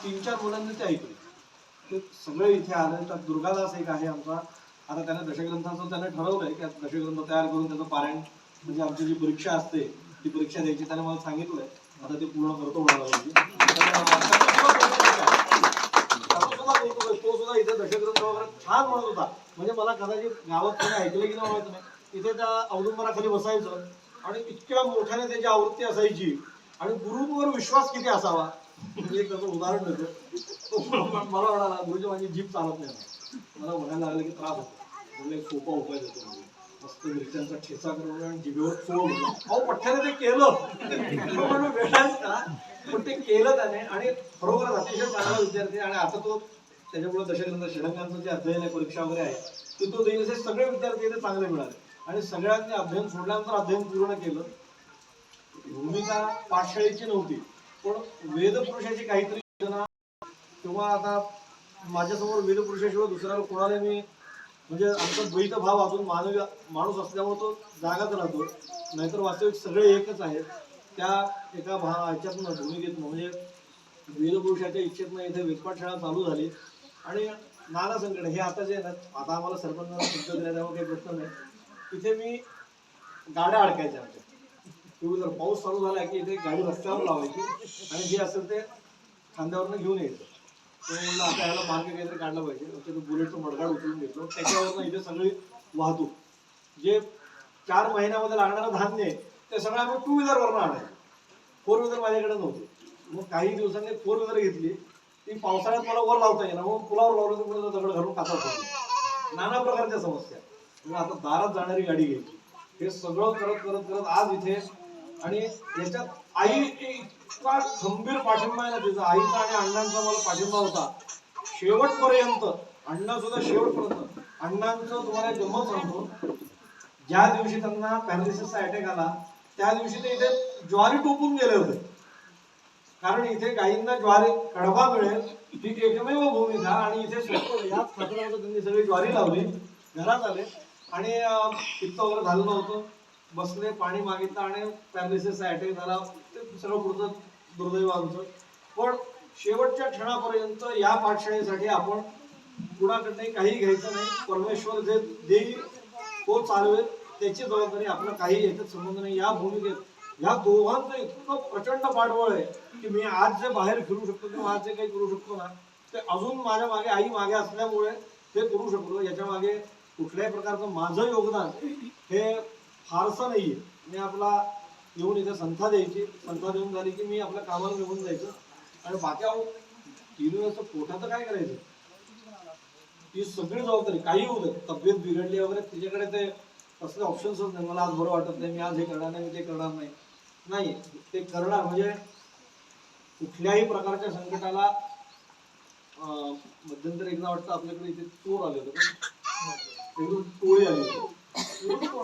3-4 मुलांनी ते ऐकले. ते सगळे इथे आले. तर दुर्गादास एक आहे आमचा, आता त्याने दशग्रंथाचं त्याने ठरवलंय की आता दशग्रंथ तयार करून त्याचं पारायण, म्हणजे आमची जी परीक्षा असते ती परीक्षा द्यायची, त्याने मला सांगितलंय. आता ते पूर्ण करतो म्हणाला. तो सुद्धा इथे दशग्रंथ वगैरे छान म्हणत होता. म्हणजे मला कदाचित गावात कोणी ऐकलं की नाही माहित नाही, इथे त्या औदुंबराखाली बसायचं आणि इतक्या मोठ्याने त्याची आवृत्ती असायची. आणि गुरुवर विश्वास किती असावा, एक त्याचं उदाहरण देतो. मला म्हणाला, गुरुजी माझी जीभ चालत नाही. मला म्हणायला लागलं की त्रास होतो. म्हणजे एक सोपा उपाय देतो, म्हणजे मस्त मिरच्यांचा ठेचा करून आणि जिभेवर चोळ. अहो पठ्ठ्याने ते केलं वेळाच का, पण ते केलं त्याने. आणि खरोखरच अतिशय चांगला विद्यार्थी. आणि आता तो त्याच्यामुळे दशग्रंथ षडंगांचं जे अध्ययन आहे, परीक्षा वगैरे आहे, ते तो देईल. असे सगळे विद्यार्थी इथे चांगले मिळाले. आणि सगळ्यांनी अध्ययन सोडल्यानंतर अध्ययन पूर्ण केलं. भूमिका पाठशाळेची नव्हती, पण वेदपुरुषाची काहीतरी योजना. किंवा आता माझ्यासमोर वेदपुरुषाशिवाय दुसऱ्याला कोणाला मी, म्हणजे आमचा द्वैत भाव अजून माणूस असल्यामुळे तो जागाच राहतो. नाहीतर वास्तविक सगळे एकच आहेत. त्या एका ह्याच्यातनं, भूमिकेतनं, म्हणजे वेदपुरुषाच्या इच्छेतनं इथे वेदपाठशाळा चालू झाली. आणि नाना संकट हे आता जे आहे ना, आता आम्हाला सरपंचाला शब्द दिला त्यामुळे काही प्रश्न नाही. तिथे मी गाड्या अडकायच्या आमच्या. टू व्हीलर पाऊस चालू झाला की इथे गाडी रस्त्यावर लावायची आणि जे असेल ते खांद्यावरनं घेऊन यायचं. तो म्हणलं आता ह्याला मार्ग काहीतरी काढला पाहिजे. तो बुलेटचं मडगाड उचलून घेतलं. त्याच्यावरनं इथे सगळी वाहतूक, जे 4 महिन्यामध्ये लागणारं धान्य आहे, ते सगळं आम्ही 2 व्हीलरवरनं आणायचं. 4 व्हीलर माझ्याकडे नव्हती. मग काही दिवसांनी 4 व्हीलर घेतली. ती पावसाळ्यात मला वर लावता येईल, मग पुलावर लावलं तर पुढे दगड घालून काचा पडली. नाना प्रकारच्या समस्या. मग आता दारात जाणारी गाडी घ्यायची. हे सगळं करत करत करत आज इथे. आणि याच्यात आई इतका खंबीर पाठिंबा आहे ना तिचा, आईचा आणि अण्णांचा मला पाठिंबा होता शेवटपर्यंत. अण्णा सुद्धा शेवटपर्यंत. अण्णांचं तुम्हाला गंमत सांगतो, ज्या दिवशी त्यांना पॅरालिसिसचा अटॅक आला त्या दिवशी ते इथे ज्वारी टोपून गेले होते. कारण इथे गायींना ज्वारी कडबा मिळेल ही एकमेव भूमिका. आणि इथे याच खात्यावर त्यांनी सगळी ज्वारी लावली. घरात आले आणि पित्त वगैरे झालं नव्हतं. बसले, पाणी मागितलं आणि पॅरालिसिसचा अटॅक झाला. ते सगळं पुढचं दुर्दैव आमचं. पण शेवटच्या क्षणापर्यंत या पाठशाळेसाठी आपण कुणाकडे काही घ्यायचं नाही. परमेश्वर जे देईल तो चालवेल, त्याची जबाबदारी. आपलं काही याच्यात संबंध नाही. या भूमिकेत या दोघांचं इतकं प्रचंड पाठबळ आहे की मी आज जे बाहेर फिरू शकतो किंवा आज जे काही करू शकतो ना, ते अजून माझ्या मागे आई मागे असल्यामुळे ते करू शकतो. याच्या मागे कुठल्याही प्रकारचं माझं योगदान हे फारसं नाहीये. मी आपला येऊन इथे संथा द्यायची, संथा देऊन झाली की मी आपल्या कामाला निघून जायचं. आणि बाकी 3 वेळचं पोटाचं काय करायचं, ती सगळी जबाबदारी. काही होऊ दे, तब्येत बिघडली वगैरे, तिच्याकडे ते असले ऑप्शन्सच नाही. मला आज बरं वाटत नाही, मी आज हे करणार नाही, मी ते करणार नाही. नाही, ते करणार. म्हणजे कुठल्याही प्रकारच्या संकटाला मध्यंतरी एकदा वाटतं आपल्याकडे इथे चोर आले होते, एकदम टोळी आली होती.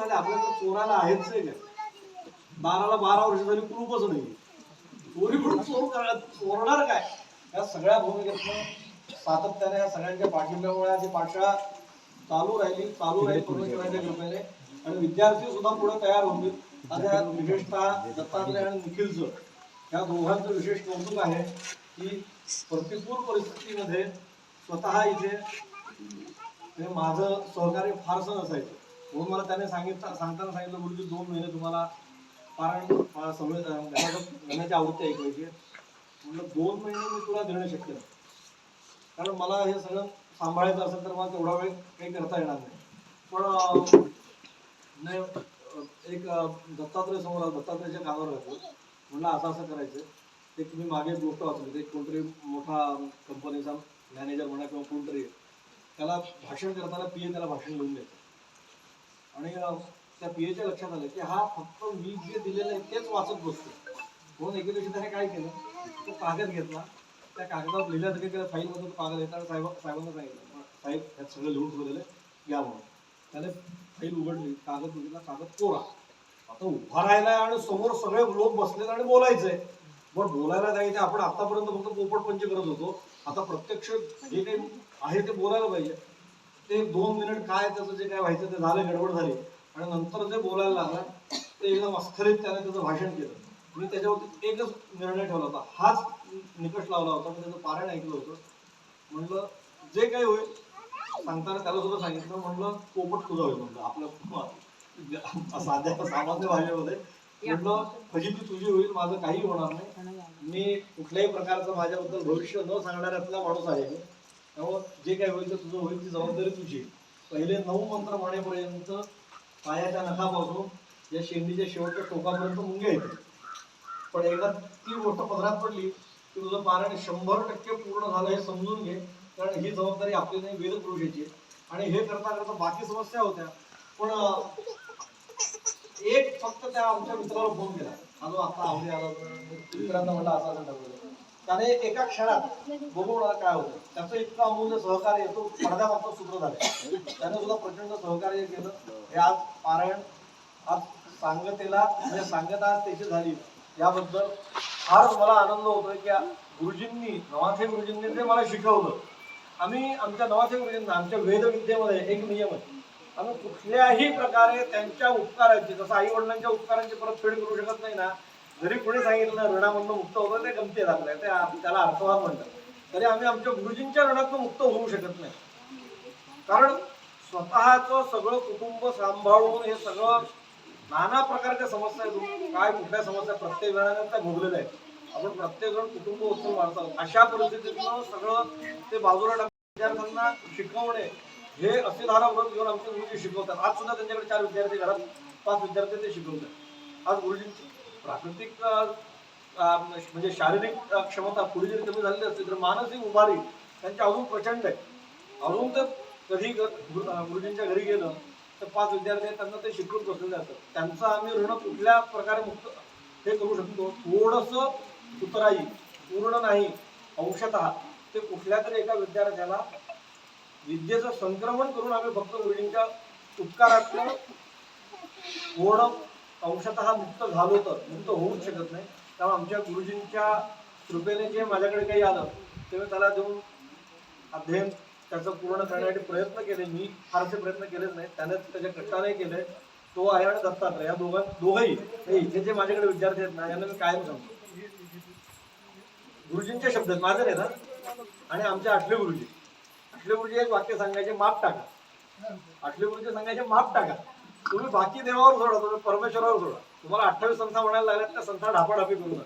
आपल्याकडे चोराला आहेच आहे का, दाराला 12 वर्ष झाली कुलूपच नाही. चोरी म्हणून चोरणार काय. या सगळ्या भूमिकेतनं सातत्याने या सगळ्यांच्या पाठिंब्यामुळे जी पाठशाळा चालू राहील परमेश्वराच्या कृपेने. आणि विद्यार्थी सुद्धा पुढे तयार होतील. आता विशेषतः दत्तात्रय आणि निखिलचं, या दोघांचं विशेष कौतुक आहे की प्रतिकूल परिस्थितीमध्ये स्वतः इथे माझं सहकार्य फारसं नसायचं. म्हणून मला त्याने सांगताना सांगितलं, गुरुजी 2 महिने तुम्हाला पारायण सवय घराची आवृत्ती ऐकवायची. म्हणलं 2 महिने मी तुला देणं शक्य नाही, कारण मला हे सगळं सांभाळायचं असेल तर मला तेवढा वेळ काही करता येणार नाही. पण एक दत्तात्रय समोर, दत्तात्रयच्या कानावर घातलं. म्हणलं असं करायचं. ते तुम्ही मागे गोष्ट वाचली, ते कोणतरी मोठा कंपनीचा मॅनेजर म्हणा किंवा कोणतरी, त्याला भाषण करताना पीए त्याला भाषण लिहून द्यायचं. आणि त्या पीएच्या लक्षात आलं की हा फक्त मी जे दिलेलं आहे तेच वाचत बसतो. म्हणून एके दिवशी त्याने काय केलं, तो कागद घेतला, त्या कागदावर लिहिल्यासारखं केलं, फाईलमध्ये तो कागद घेतला. साहेबांना सांगितलं, साहेब त्यात सगळं लिहून ठेवलेलं घ्या म्हणून. त्याने फाईल उघडली, कागद बघितला, कागद कोरा. आता उभा राहिलाय आणि समोर सगळे लोक बसलेले आणि बोलायचंय. पण बोलायला जायचं, आपण आतापर्यंत फक्त पोपटपंची करत होतो, आता प्रत्यक्ष जे काही आहे ते बोलायला पाहिजे. ते 2 मिनिट काय त्याचं जे काय व्हायचं ते झालं, गडबड झाली. आणि नंतर जे बोलायला लागला ते एकदम अस्खलित त्याने त्याचं भाषण केलं. मी त्याच्यावरती एकच निर्णय ठेवला होता, हाच निकष लावला होता, मी त्याचं पारायण ऐकलं होतं. म्हणलं जे काही होईल सांगताना त्याला सुद्धा सांगितलं, म्हणलं पोपट तुझा होईल, म्हणलं आपलं साध्या सामान्य भाषेमध्ये म्हटलं फजिती तुझी होईल, माझं काही होणार नाही. मी कुठल्याही प्रकारचं माझ्याबद्दल भविष्य न सांगणाऱ्यातला माणूस आहे मी, त्यामुळे जे काही होईल ते तुझं होईल, ती जबाबदारी तुझी. पहिले 9 मंत्र म्हणेपर्यंत पायाच्या नखापासून या शेंडीच्या शेवटच्या टोकापर्यंत मुंग्या येते. पण एकदा ती गोष्ट पदरात पडली की तुझं पारायण 100% पूर्ण झालं हे समजून घे, कारण ही जबाबदारी आपली नाही, वेदपुरुषाची. आणि हे करता करता बाकी समस्या होत्या, पण एक फक्त त्या आमच्या मित्राला फोन केला, हा जो आता आवडी आला मित्रांना म्हणलं असं असं ठरवलं, त्याने एका क्षणात बघू मला काय होतं, त्याचं इतकं अमूल्य सहकार्य, तो पडद्यामागचं सूत्र झालं, त्याने सुद्धा प्रचंड सहकार्य केलं. हे आज पारायण आज सांगतेला म्हणजे सांगता आज त्याची झाली, याबद्दल फार मला आनंद होतोय की गुरुजींनी, नवाथे गुरुजींनी ते मला शिकवलं. आम्ही आमच्या नवाथे गुरुजींना, आमच्या वेदविद्येमध्ये एक नियम आहे, आम्ही कुठल्याही प्रकारे त्यांच्या उपकारांची, जसं आई वडिलांच्या उपकारांची परतफेड करू शकत नाही ना, जरी कोणी सांगितलं ऋणामधनं मुक्त होतं ते गमती येत आपल्या, ते त्याला अर्थवाद म्हणतात, तरी आम्ही आमच्या गुरुजींच्या ऋणातनं मुक्त होऊ शकत नाही. कारण स्वतःचं सगळं कुटुंब सांभाळून हे सगळं नाना प्रकारच्या समस्या, काय कुठल्या समस्या प्रत्येक जणांना त्या भोगलेल्या आहेत. आपण प्रत्येक जण कुटुंब उत्सव माणसाला, अशा परिस्थितीतनं सगळं ते बाजूला टाकून विद्यार्थ्यांना शिकवणे, हे असे धारा व्रत घेऊन आमचे गुरुजी शिकवतात. आज सुद्धा त्यांच्याकडे 4 विद्यार्थी, घरात 5 विद्यार्थी ते शिकवतात. आज गुरुजींची प्राकृतिक म्हणजे शारीरिक क्षमता पुढे जरी कमी झालेली असते, तर मानसिक उभारी त्यांची अजून प्रचंड आहे. अजून तर कधी गुरुजींच्या घरी गेलं तर 5 विद्यार्थी आहेत, त्यांना ते शिकवून बसलेले असतात. त्यांचं आम्ही ऋण कुठल्या प्रकारे मुक्त हे करू शकतो, थोडंसं उतराई, पूर्ण नाही, अंशतः ते कुठल्या तरी एका विद्यार्थ्याला विद्येचं संक्रमण करून आम्ही फक्त गुरुजींच्या उपकारातनं थोडं अंशतः मुक्त झालो तर मुक्त होऊच शकत नाही. त्यामुळे आमच्या गुरुजींच्या कृपेने जे माझ्याकडे काही आलं ते मी त्याला देऊन अध्ययन त्याचं पूर्ण करण्यासाठी प्रयत्न केले. मी फारसे प्रयत्न केलेच नाही, त्याने त्याच्या कष्टाने केले. तो आहे आणि दत्तात्रय, या दोघंही इथे जे माझ्याकडे विद्यार्थी आहेत ना, यांना मी कायम सांगतो, गुरुजींचे शब्द आहेत, माझे नाही ना. आणि आमचे आठले गुरुजी एक वाक्य सांगायचे, माप टाका. आठले गुरुजी सांगायचे, माप टाका. तुम्ही बाकी देवावर सोडा, तुम्ही परमेश्वरावर सोडा. तुम्हाला 28 संथा म्हणायला लागल्यात, त्या संथा ढापाढापी करू नका.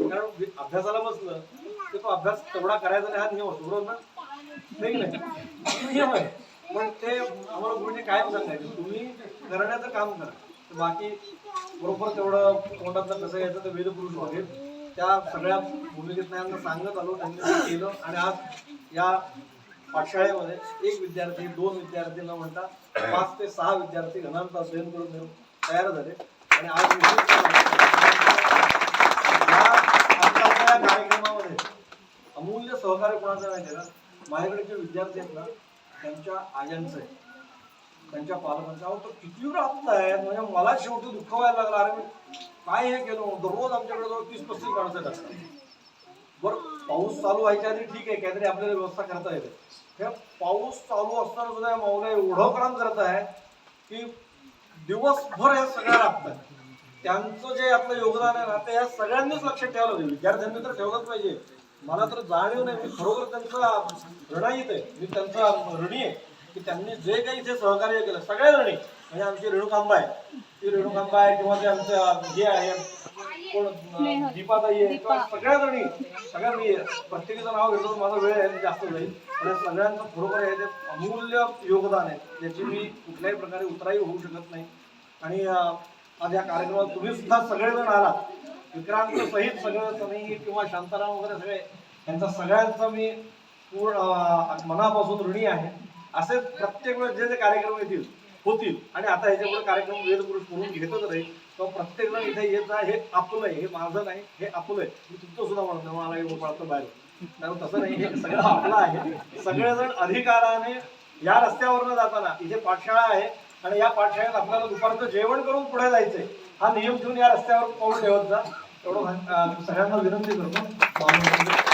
कारण अभ्यासाला बसलं तर तो अभ्यास तेवढा करायचा नाही, हा नियम असतो, बरोबर ना? नाही नियम आहे. पण ते आम्हाला गुरुजी कायम सांगायचे, तुम्ही करण्याचं काम करा, बाकी बरोबर तेवढं तोंडातलं कसं यायचं ते वेदपुरुष बघेल. त्या सगळ्या भूमिकेत त्यांना सांगत आलो, त्यांनी केलं. आणि आज या पाठशाळेमध्ये 1 विद्यार्थी, 2 विद्यार्थी न म्हणता 5 ते 6 विद्यार्थी घनांत अध्ययन करून तयार झाले. आणि आज या कार्यक्रमामध्ये अमूल्य सहकार्य कोणाचं माहिती आहे का? माझ्याकडे जे विद्यार्थी आहेत ना, त्यांच्या आयांचं आहे, त्यांच्या पालकांचं. अहो तो किती राबताय, म्हणजे मला शेवटी दुःख व्हायला लागलं. अरे मी काय हे केलं, दररोज आमच्याकडे जवळ 30-35 माणसं असतात. बरं पाऊस चालू व्हायच्या आधी ठीक आहे, काहीतरी आपल्याला व्यवस्था करता येते. हे पाऊस चालू असताना सुद्धा मौला एवढं काम करत आहे की दिवसभर हे सगळ्या राबतात. त्यांचं जे आपलं योगदान आहे ना, ते या सगळ्यांनीच लक्षात ठेवायला पाहिजे. विद्यार्थ्यांनी तर ठेवलंच पाहिजे. मला तर जाणीव नाही, मी खरोखर त्यांचा ऋणाईत आहे, मी त्यांचा ऋणी आहे की त्यांनी जे काही इथे सहकार्य केलं. सगळ्या ऋणी म्हणजे आमची रेणुकांबा आहे, ती रेणुकांबा आहे, किंवा ते आमचं हे आहे कोण दीपाताई आहे, किंवा सगळ्या ऋणी, सगळ्या मी प्रत्येकाचं नाव घेतो, माझा वेळ आहे जास्त जाईल. पण सगळ्यांचं खरोखर आहे ते अमूल्य योगदान आहे, ज्याची मी कुठल्याही प्रकारे उतराई होऊ शकत नाही. आणि आज या कार्यक्रमात तुम्ही सुद्धा सगळेजण आला, विक्रांत सहित सगळं, तुम्ही किंवा शांताराम वगैरे सगळे, त्यांचा सगळ्यांचा मी पूर्ण मनापासून ऋणी आहे. असे प्रत्येक वेळेस जे कार्यक्रम होतील आणि आता ह्याच्यापुढे कार्यक्रम वेदपुरुष म्हणून घेतच राहील. किंवा प्रत्येक जण इथे येत आहे, हे आपलं आहे, हे माझं नाही, हे आपलं आहे. मी तुमचं सुद्धा म्हणतो, मला हे पडतं बाहेर, कारण तसं नाही, हे सगळं आपलं आहे. सगळेजण अधिकाराने या रस्त्यावरनं जाताना, इथे पाठशाळा आहे आणि या पाठशाळेत आपल्याला दुपारचं जेवण करून पुढे जायचंय, हा नियम घेऊन या रस्त्यावर पाऊल ठेवत जा, एवढं सगळ्यांना विनंती करतो.